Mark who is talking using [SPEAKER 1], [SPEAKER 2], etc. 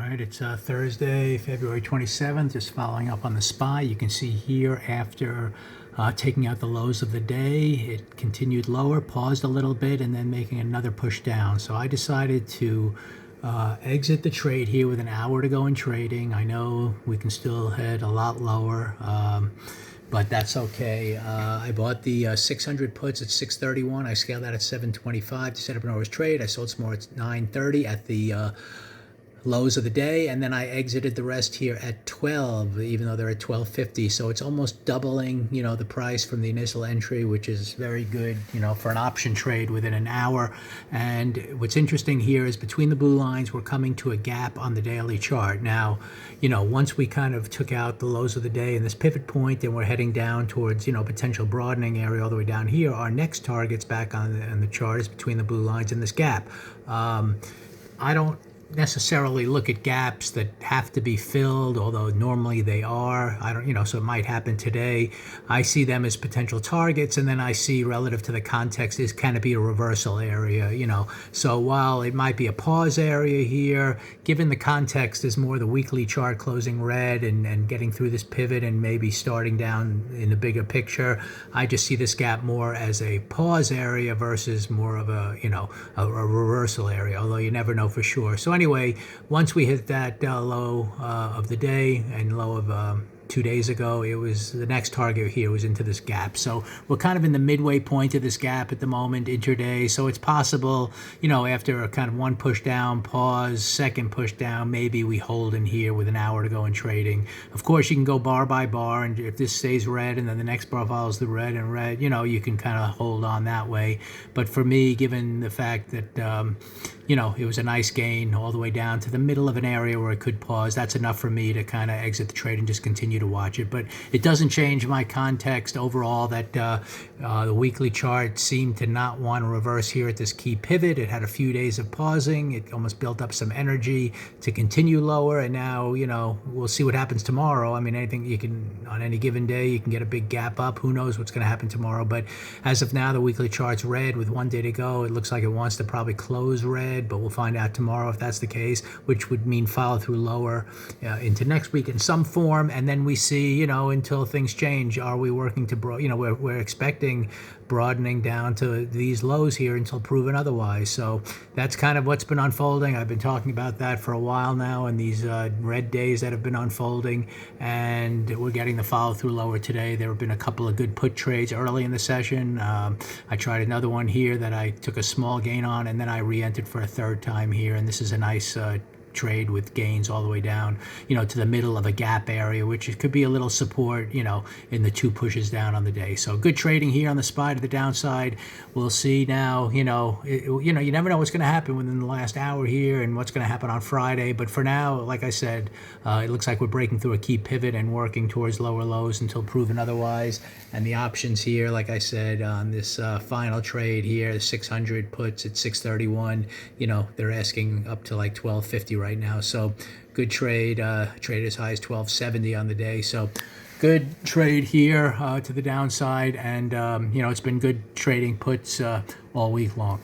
[SPEAKER 1] All right, it's Thursday, February 27th, just following up on the SPY. You can see here after taking out the lows of the day, it continued lower, paused a little bit, and then making another push down. So I decided to exit the trade here with an hour to go in trading. I know we can still head a lot lower, but that's okay. I bought the 600 puts at 631. I scaled that at 725 to set up an hour's trade. I sold some more at 930 at the lows of the day, and then I exited the rest here at 12, even though they're at 12.50. So it's almost doubling, the price from the initial entry, which is very good, for an option trade within an hour. And what's interesting here is between the blue lines, we're coming to a gap on the daily chart. Now, once we kind of took out the lows of the day and this pivot point, and we're heading down towards, potential broadening area all the way down here, our next target's back on the chart is between the blue lines and this gap. I don't necessarily look at gaps that have to be filled, although normally they are. I don't, so it might happen today. I see them as potential targets, and then I see relative to the context is kind of be a reversal area, So while it might be a pause area here, given the context is more the weekly chart closing red and getting through this pivot and maybe starting down in the bigger picture, I just see this gap more as a pause area versus more of a, a reversal area, although you never know for sure. So anyway, once we hit that low of the day and low of 2 days ago, it was the next target here was into this gap. So we're kind of in the midway point of this gap at the moment, intraday. So it's possible, after a kind of one push down, pause, second push down, maybe we hold in here with an hour to go in trading. Of course, you can go bar by bar, and if this stays red and then the next bar follows the red and red, you can kind of hold on that way. But for me, given the fact that it was a nice gain all the way down to the middle of an area where it could pause, that's enough for me to kind of exit the trade and just continue to watch it. But it doesn't change my context overall that the weekly chart seemed to not want to reverse here at this key pivot. It had a few days of pausing. It almost built up some energy to continue lower, and now, we'll see what happens tomorrow. I mean, anything you can, on any given day, you can get a big gap up. Who knows what's going to happen tomorrow? But as of now, the weekly chart's red with 1 day to go. It looks like it wants to probably close red, but we'll find out tomorrow if that's the case, which would mean follow through lower into next week in some form. And then we see, until things change, are we working to we're expecting broadening down to these lows here until proven otherwise. So that's kind of what's been unfolding. I've been talking about that for a while now, and these red days that have been unfolding, and we're getting the follow through lower today. There have been a couple of good put trades early in the session. I tried another one here that I took a small gain on, and then I re-entered for a third time here, and this is a nice trade with gains all the way down, to the middle of a gap area, which it could be a little support, in the two pushes down on the day. So good trading here on the SPY to the downside. We'll see now, you never know what's going to happen within the last hour here and what's going to happen on Friday. But for now, like I said, it looks like we're breaking through a key pivot and working towards lower lows until proven otherwise. And the options here, like I said, on this final trade here, the 600 puts at 631, they're asking up to like 1250 right now. So good trade, trade as high as 1270 on the day. So good trade here to the downside, and it's been good trading puts all week long.